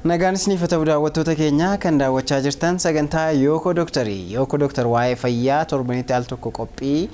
Nagaan isiniif ta'u daawwattoota keenya kan daawwachaa jirtan sagantaa Yookoo Doctorii. Yookoo Doctor waa'ee fayyaa torbanitti al tokko qophii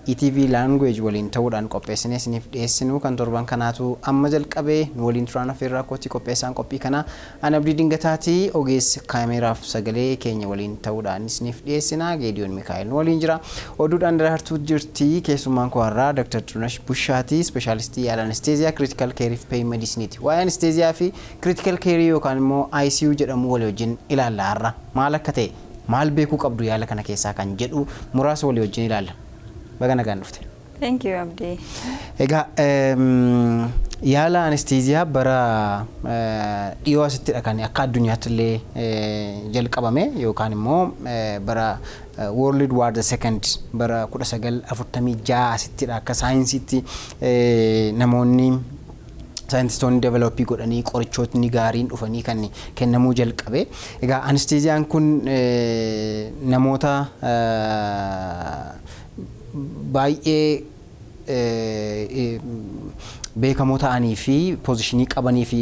ETV language waliin ta'uudhaan qopheessinee isiniif dhiyeessinu kan torban kanaatu amma jalqabee waliin turaan affeerraa kootti qopheessaan qophii kana ana abdii dingataatii ogeessi kaameraaf sagalee keenya waliin ta'uudhaan isiniif dhiyeessina. Geediyoon Mikaa'el waliin jira. Oduudhaan daraartuu jirti keessummaan koo har'aa Dr. Tunash Bushaati specialistii yaala anesthesia critical care fi pain medicine. Waa'ee anesthesia fi critical care yookaan immoo ICU jedhamu walii wajjin ilaalla har'a. Maal akka ta'e maal beekuu qabdu yaala kana keessaa kan jedhu muraasa walii wajjin ilaalla. Bagana gandufte. Thank you, Abdi. Ega yaala anesthesia bara dhiyoo asitti dhaqanii akka addunyaatti illee jalqabame yookaan immoo bara World War II bara 1946 asitti akka saayinsiitti namoonni saayintistoonni developii godhanii qorichootni gaariin dhufanii kan kennamuu jalqabe. Ega anesthesiaan kun namoota baay'ee beekamoo ta'anii fi poozishinii qabanii fi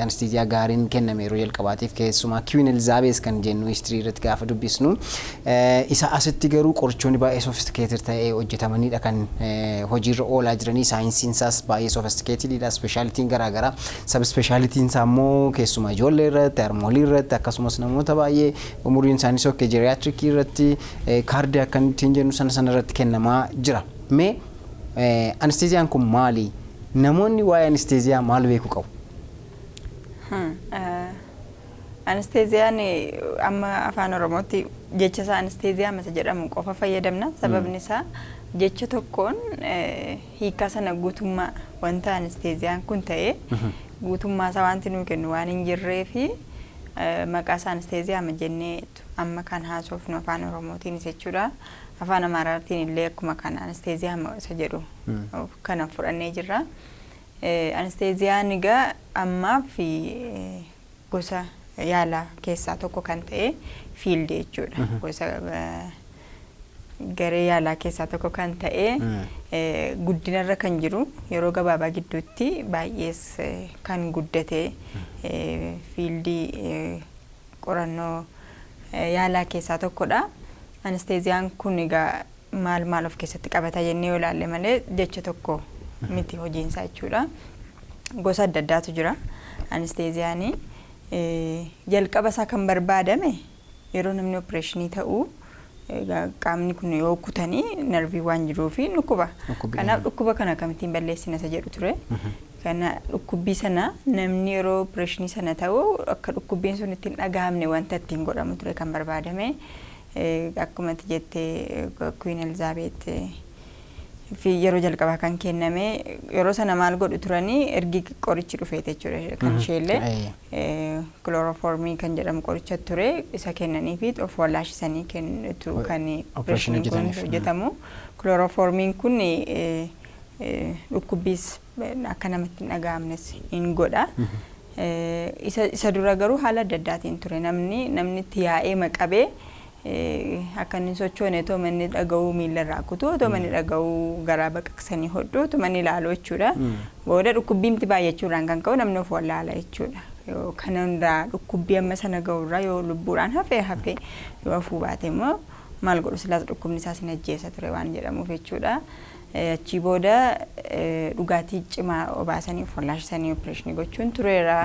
anesthesia gaariin kenname yeroo jalqabaatiif keessumaa Queen Elizabeth kan jennu history irratti gaafa dubbisnu isa asitti garuu qorichoonni baay'ee sophisticated ta'ee hojjetamanidha kan hojiirra oolaa jiranii. Saayinsiin isaas baay'ee sophisticatedidha. Specialitiin garaagaraa sab specialitiin isaa immoo keessumaa ijoollee irratti harmoolii irratti akkasumas namoota baay'ee umuriin isaanii sokkee geriatric irratti cardiac kan ittiin jennu sana irratti kennamaa jira. Mee anesthesiaan kun maali? Namoonni waa'ee anesthesiaa maal beekuu qabu? Anesthesiyaan amma afaan Oromootti jecha isaa anesthesiyaa masa jedhamu qofa fayyadamna. Sababni isaa jecha tokkoon hiikaa sana guutummaa wanta anesthesiyaan kun ta'ee guutummaa isaa wanti nuu kennu waan hin jirree fi maqaa isaa anesthesiyaa ma jennee amma kan haasofnu afaan Oromootiin jechuudha. Afaan Amaaraatiin illee akkuma kana anesthesiyaa isa jedhu kana fudhannee jirra. Anesthesiyaan egaa ammaa fi gosa yaala keessaa tokko kan ta'e fiild jechuudha. Gosa garee yaalaa keessaa tokko kan ta'e guddinarra kan jiru yeroo gabaabaa gidduutti baay'ees kan guddate fiildii qorannoo yaalaa keessaa tokkodha. Anesthesiyaan kun egaa maal of keessatti qabata jennee yoo ilaalle malee jecha tokko miti hojiinsaa jechuudha. Gosa adda addaatu jira. Anesthesiyaanii jalqaba isaa kan barbaadame yeroo namni opereeshinii ta'u qaamni kun yoo kutanii narvii waan jiruu fi dhukkuba. Kanaaf dhukkuba kana kamittiin balleessina isa jedhu ture. Kana dhukkubbii sana namni yeroo opereeshinii sana ta'u akka dhukkubbiin sun ittiin dhagahamne wanta ittiin godhamu ture kan barbaadame. Akkuma jettee Queen Elizabeth fi yeroo jalqabaa kan kenname yeroo sana maal godhu turanii ergi qorichi dhufeete jechuudha. Kan isheellee chloroformii kan jedhamu qoricha ture isa kennanii fi of wallaashisanii kennitu kan opereeshiniin kun hojjetamu. Chloroformiin kun dhukkubbiis akka namatti hin dhagahamnes hin godha. Isa dura garuu haala adda addaatiin ture namni itti yaa'ee maqabee akka inni sochoone too manni dhaga'uu miila irraa kutu too manni dhaga'uu garaa baqaqsanii hodhu too manni ilaaluu jechuudha. Booda dhukkubbiimti baay'achuudhaan kan ka'u namni of wallaala jechuudha. Kanarraa dhukkubbii amma sana ga'urraa yoo lubbuudhaan hafee yoo hafuu baate immoo maal godhu silaas dhukkubni isaas hin ajjeessa ture waan jedhamuuf jechuudha. Achi booda dhugaatii cimaa obaasanii of wallaashisanii opereeshinii gochuun tureera.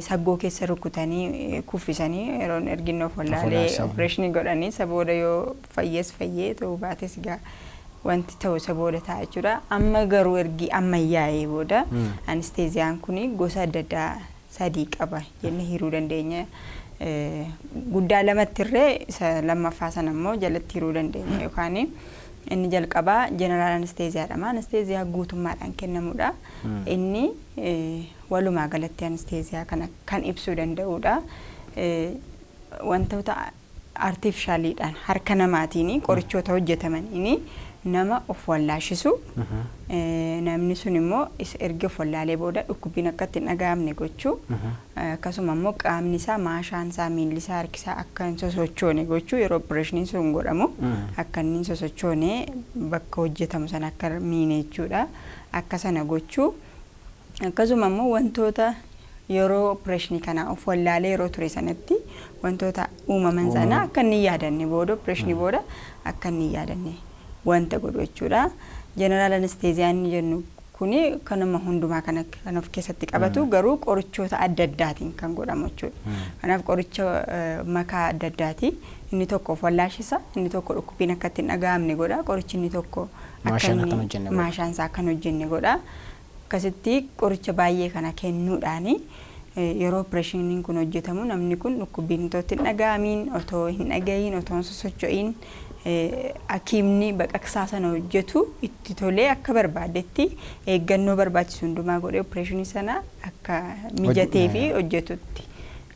Saggoo keessa rukutanii kuffisanii yeroo erginni of wallaalee opereeshinii godhanii isa booda yoo fayyee ta'uu baates egaa wanti ta'u isa booda ta'a jechuudha. Amma garuu ergi ammayyaa'ee booda anesthesiyaan kun gosa adda addaa sadii qaba jennee hiruu dandeenya. Guddaa lamatti irree isa lammaffaa sana immoo jalatti hiruu dandeenya yookaan inni jalqabaa general anesthesiyaadha. Anesthesiyaa guutummaadhaan kennamudha. Inni walumaa galatti anesthesiyaa kana kan ibsuu danda'udha. Wantoota artificialiidhaan harka namaatiin qorichoota hojjetamaniin nama of wallaashisu. Namni sun immoo erga of wallaalee booda dhukkubbiin akka ittiin dhagahamne gochuu. Akkasuma immoo qaamni isaa maashaan isaa miilli isaa harki isaa akka hin sosochoone gochuu yeroo opereeshiniin sun godhamu akka inni sosochoone bakka hojjetamu sana akka miine jechuudha. Akka sana gochuu. Akkasuma immoo wantoota yeroo opereeshinii kana of wallaalee yeroo ture sanatti wantoota uumaman sana akka inni yaadanne booda opereeshinii booda akka inni yaadanne wanta godhu jechuudha. General anesthesiaan jennu kuni kanuma hundumaa kan of keessatti qabatu garuu qorichoota adda addaatiin kan godhamu jechuudha. Kanaaf qoricha makaa adda addaati. Inni tokko of wallaashisa, inni tokko dhukkubbiin akka ittiin dhaga'amne godha, qorichi inni tokko maashaansaa akka hin hojjenne godha. Akkasitti qoricha baay'ee kana kennuudhaani yeroo opereeshiniin kun hojjetamu namni kun dhukkubbiin otoo hin dhaga'amiin, otoo hin dhaga'iin, otoo hin sosocho'iin hakiimni baqaqsaa sana hojjetu itti tolee akka barbaadetti eeggannoo barbaachisu hundumaa godhee opereeshinii sana akka mijatee fi hojjetutti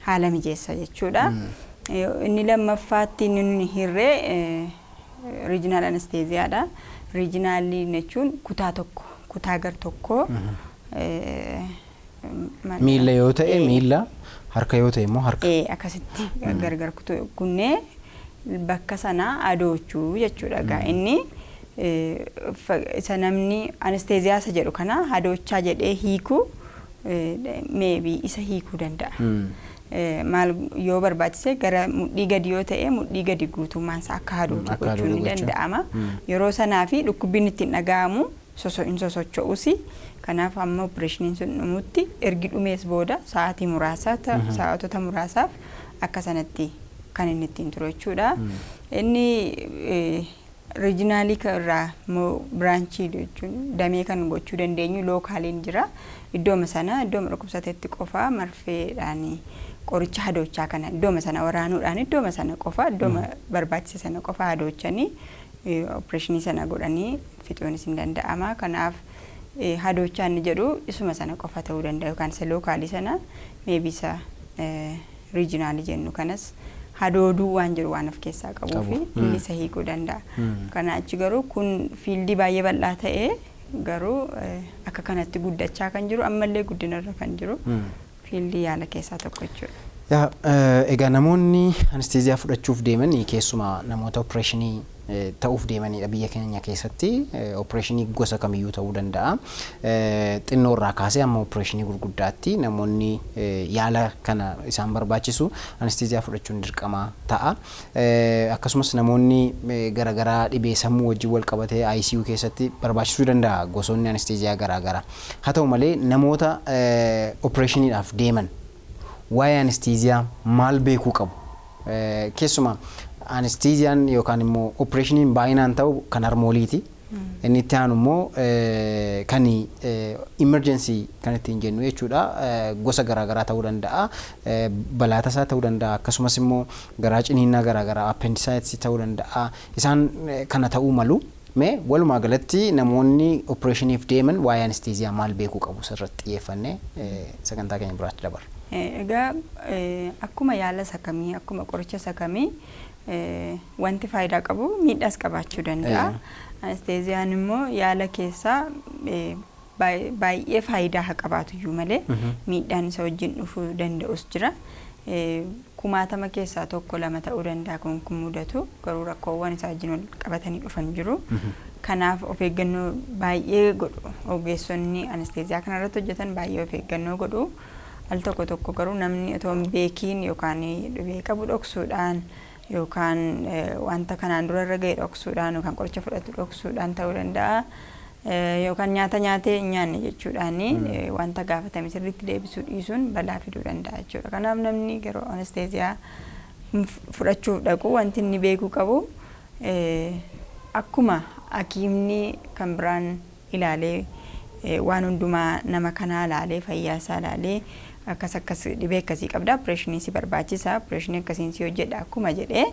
haala mijeessa jechuudha. Inni lammaffaatti inni hirree regional anesthesiaadha. Regionalii jechuun kutaa tokko, kutaa gar tokko miila yoo ta'e miila, harka yoo ta'e immoo harka. Akkasitti gargar kunnee bakka sana adoochuu jechuudha. Inni isa namni anesthesia isa jedhu kana adoochaa jedhee hiikuu maybe isa hiikuu danda'a. Maal yoo barbaachise gara mudhii gadi yoo ta'e mudhii gadi guutummaan isaa akka adoochu gochuun ni danda'ama. Yeroo sanaa fi dhukkubbiin ittiin dhaga'amu sosocho'uusi. Kanaaf amma opereeshiniin sun dhumutti ergi dhumees booda sa'aatii muraasaa sa'aatota muraasaaf akka sanatti kan inni ittiin turu jechuudha. Inni regionalii irraa branchii jechuun damee kan gochuu dandeenyu lookaaliin jira. Iddooma sana iddooma dhukkubsateetti qofa marfeedhaan qoricha hadoochaa kana iddooma sana waraanuudhaan iddooma sana qofa iddooma barbaachise sana qofa hadoochanii opereeshinii sana godhanii fixuunis hin danda'ama. Kanaaf hadoochaa inni jedhu isuma sana qofa ta'uu danda'a yookaan isa lookaalii sana maybe isa regionalii jennu kanas hadooduu waan jiru waan of keessaa qabuu fi inni isa hiikuu danda'a. Kana achi garuu kun fiildii baay'ee bal'aa ta'ee garuu akka kanatti guddachaa kan jiru ammallee guddinarra kan jiru fiildii yaala keessaa tokko jechuudha. Egaa namoonni anesthesia fudhachuuf deeman keessumaa namoota opereeshinii ta'uuf deemanidha biyya keenya keessatti. Opereeshinii gosa kamiyyuu ta'uu danda'a. Xinnoo irraa kaasee amma opereeshinii gurguddaatti namoonni yaala kana isaan barbaachisu anesthesia fudhachuun dirqama ta'a. Akkasumas namoonni garaagaraa dhibee sammuu wajjin wal qabatee ICU keessatti barbaachisuu danda'a gosoonni anesthesia garaagaraa. Haa ta'u malee namoota opereeshiniidhaaf deeman waa'ee anesthesia maal beekuu qabu? Keessumaa anesthesiaan yookaan immoo opereeshiniin baay'inaan ta'u kan harmooliiti. Inni itti aanu immoo kan emergency kan ittiin jennu jechuudha. Gosa garaagaraa ta'uu danda'a. Balaa tasaa ta'uu danda'a. Akkasumas immoo garaa ciniinnaa garaagaraa appendicitis ta'uu danda'a. Isaan kana ta'uu malu. Mee walumaa galatti namoonni opereeshiniif deeman waa'ee anesthesia maal beekuu qabu sirriitti xiyyeeffannee sagantaa keenya biraatti dabarra. Egaa akkuma yaala sakamii akkuma qoricha sakamii wanti faayidaa qabu miidhaas qabaachuu danda'a. Anesthesiyaan immoo yaala keessaa baay'ee faayidaa haa qabaatu iyyuu malee miidhaan isa wajjin dhufuu danda'us jira. Kumaatama keessaa tokko lama ta'uu danda'a kun mudatu garuu rakkoowwan isaa wajjin wal qabatanii dhufan jiru. Kanaaf of eeggannoo baay'ee godhu. Ogeessonni anesthesiyaa kanarratti hojjetan baay'ee of eeggannoo godhu. Al tokko tokko garuu namni otoo hin beekiin yookaan dhibee qabu dhoksuudhaan yookaan wanta kanaan dura irra ga'e dhoksuudhaan yookaan qoricha fudhatu dhoksuudhaan ta'uu danda'a. Yookaan nyaata nyaatee nyaanne jechuudhaan wanta gaafatame sirriitti deebisuu dhiisuun balaa fiduu danda'a jechuudha. Kanaaf namni yeroo anesthesiyaa fudhachuuf dhaqu wanti inni beekuu qabu akkuma hakiimni kan biraan ilaalee waan hundumaa nama kanaa ilaalee fayyaa isaa ilaalee akkas dhibee akkasii qabda opereeshinii si barbaachisa opereeshinii akkasiin si hojjedha akkuma jedhee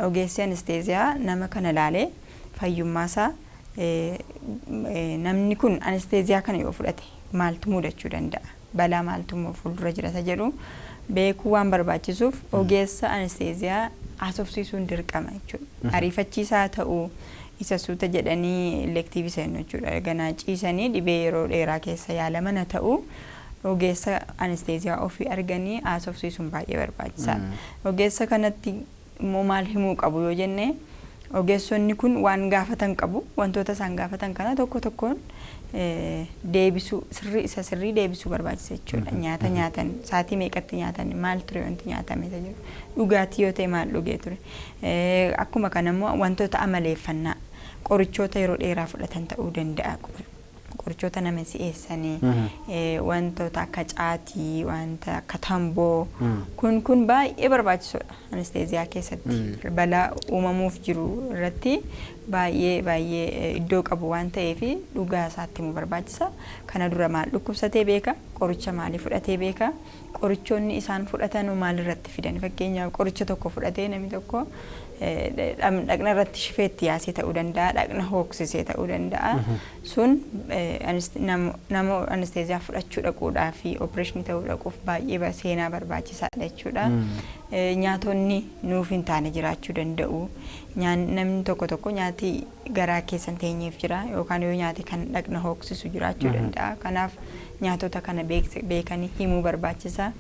ogeessi anesthesiyaa nama kana ilaalee fayyummaa isaa namni kun anesthesiyaa kana yoo fudhate maaltu mudachuu danda'a balaa maaltu fuuldura jira isa jedhu beekuu waan barbaachisuuf ogeessa anesthesiyaa haasofsiisuun dirqama jechuudha. Ariifachiisaa ta'uu isa suuta jedhanii elektiivii seennu jechuudha. Ganaa ciisanii dhibee yeroo dheeraa keessa yaalaman ta'uu ogeessa anesthesiyaa ofii arganii haasofsiisuun baay'ee barbaachisaadha. Ogeessa kanatti immoo maal himuu qabu yoo jenne ogeessonni kun waan gaafatan qabu wantoota isaan gaafatan kana tokko tokkoon deebisuu sirrii deebisuu barbaachisa jechuudha. Nyaata nyaatan saatii meeqatti nyaatan maal ture wanti nyaatame jiru dhugaatii yoo ta'e maal dhugee ture akkuma kanammoo wantoota amaleeffannaa qorichoota yeroo dheeraa fudhatan ta'uu danda'a. Qorichoota nama si'eessanii wantoota akka caatii wanta akka tamboo kun baay'ee barbaachisoodha anesteeziyaa keessatti balaa uumamuuf jiru irratti baay'ee iddoo qabu waan ta'eef dhugaa isaatti mu barbaachisa. Kana dura maal dhukkubsatee beeka qoricha maalii fudhatee beeka qorichoonni isaan fudhatan maal irratti fidan fakkeenyaaf qoricha tokko fudhatee namni tokko dhaqna irratti shifeetti yaasee ta'uu danda'a dhaqna hooksisee ta'uu danda'a sun nama anesteeziyaa fudhachuu dhaquudhaa fi opereeshinii ta'uu dhaquuf baay'ee seenaa barbaachisaadha jechuudha. Nyaatonni nuuf hin taane jiraachuu danda'u. Namni tokko nyaati garaa keessan teenyeef jira yookaan yoo nyaati kan dhaqna hooksisu jiraachuu danda'a. Kanaaf nyaatota kana beekanii himuu barbaachisa.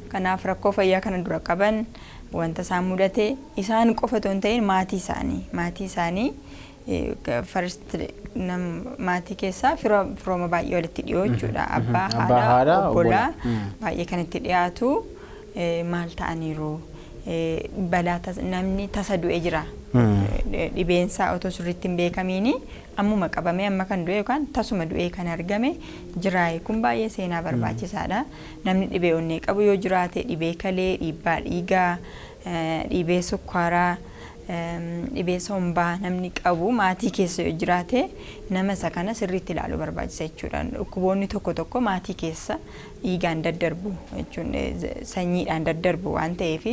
Kanaaf rakkoo fayyaa kana dura qaban wanta isaan mudate isaan qofa otoo hin ta'in maatii isaanii first maatii keessaa firooma baay'ee walitti dhiyoo jechuudha. Abbaa haadha obbolaa baay'ee kan itti dhiyaatu maal ta'aniiru balaa namni tasa du'e jira dhibeensaa otoo sirriitti hin beekamiini ammuma qabamee amma kan du'e yookaan tasuma du'ee kan argame jira kun baay'ee seenaa barbaachisaadha. Namni dhibee onnee qabu yoo jiraate dhibee kalee dhiibbaa dhiigaa dhibee sukkaaraa dhibee sombaa namni qabu maatii keessa yoo jiraate nama isa kana sirriitti ilaaluu barbaachisa jechuudha. Dhukkuboonni tokko maatii keessa dhiigaan daddarbu jechuun sanyiidhaan daddarbu waan ta'eef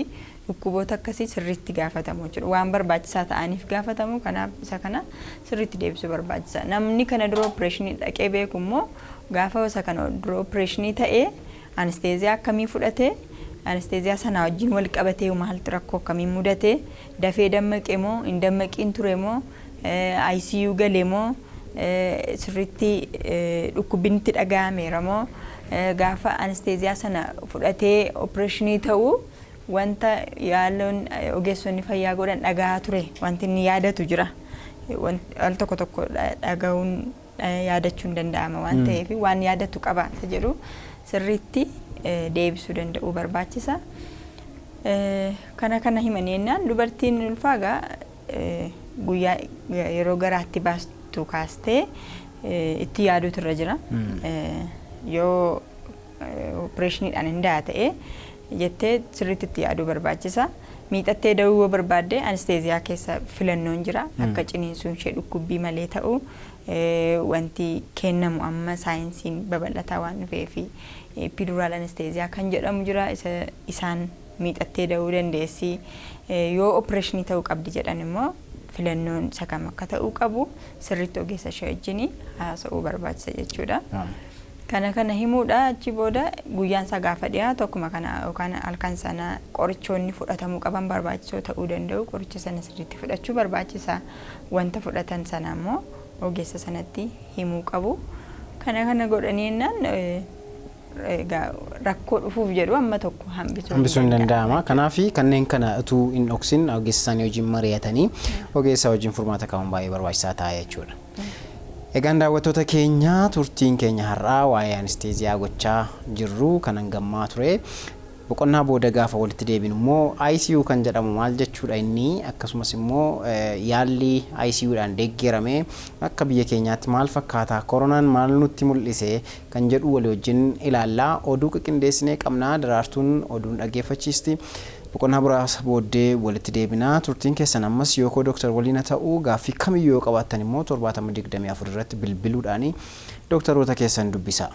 dhukkuboota akkasii sirriitti gaafatamu jechuudha. Waan barbaachisaa ta'aniif gaafatamu kanaaf isa kana sirriitti deebisuu barbaachisa. Namni kana dura opereeshinii dhaqee beeku immoo gaafa isa kana dura opereeshinii ta'ee anesteeziyaa akkamii fudhatee anesteeziyaa sana wajjin wal qabatee maaltu rakkoo akkamii mudate dafee dammaqee moo hin dammaqiin ture moo ICU galee moo sirriitti dhukkubbiin itti dhaga'ameera moo gaafa anesteeziyaa sana fudhatee opereeshinii ta'uu wanta yaaloon ogeessonni fayyaa godhan dhagaa ture wanti inni yaadatu jira. Al tokko dhaga'uun yaadachuun danda'ama waan ta'eef waan yaadatu qabaata jedhu sirriitti deebisuu danda'uu barbaachisa. Kana himaneennaan dubartiin ulfaagaa guyyaa yeroo garaatti baastu kaastee itti yaaduutu irra jira. Yoo opereeshiniidhaan hin ta'e jettee sirriitti itti yaaduu barbaachisa. Miixattee dawuu barbaadde anesteeziyaa keessa filannoon jira akka ciniinsuun ishee dhukkubbii malee ta'u wanti kennamu amma saayinsiin babal'ataa waan dhufeef epidural anesteeziyaa kan jedhamu jira isaan miixattee dawuu dandeessi. Yoo opereeshinii ta'uu qabdi jedhan immoo filannoon isa kam akka ta'uu qabu sirriitti ogeessa ishee wajjin haasa'uu barbaachisa jechuudha. Kana himuudha achi booda guyyaan isaa gaafa dhiyaatu akkuma kana yookaan halkan sana qorichoonni fudhatamuu qaban barbaachisoo ta'uu danda'u qoricha sana sirriitti fudhachuu barbaachisa. Wanta fudhatan sana immoo ogeessa sanatti himuu qabu. Kana godhaniinnaan rakkoo dhufuuf jedhu amma tokko hambisuun danda'ama. Kanaaf kanneen kana utuu hin dhoksin ogeessa isaanii wajjin mari'atanii ogeessa wajjin furmaata qaban baay'ee barbaachisaa ta'a jechuudha. Egaan daawwattoota keenya turtiin keenya har'aa waa'ee anesteeziyaa gochaa jirru kan hangammaa ture. Boqonnaa booda gaafa walitti deebinu immoo ICU kan jedhamu maal jechuudha inni akkasumas immoo yaalli ICUdhaan deeggarame akka biyya keenyaatti maal fakkaata koronaan maal nutti mul'ise kan jedhu walii wajjin ilaallaa oduu qindeessinee qabnaa daraartuun oduun dhaggeeffachiisti. Boqonnaa biraasa booddee walitti deebinaa turtiin keessan ammas Yookoo Doctor waliin ta'uu gaaffii kamiyyuu yoo qabaattan immoo 724 irratti bilbiluudhaan doktoroota keessan dubbisa.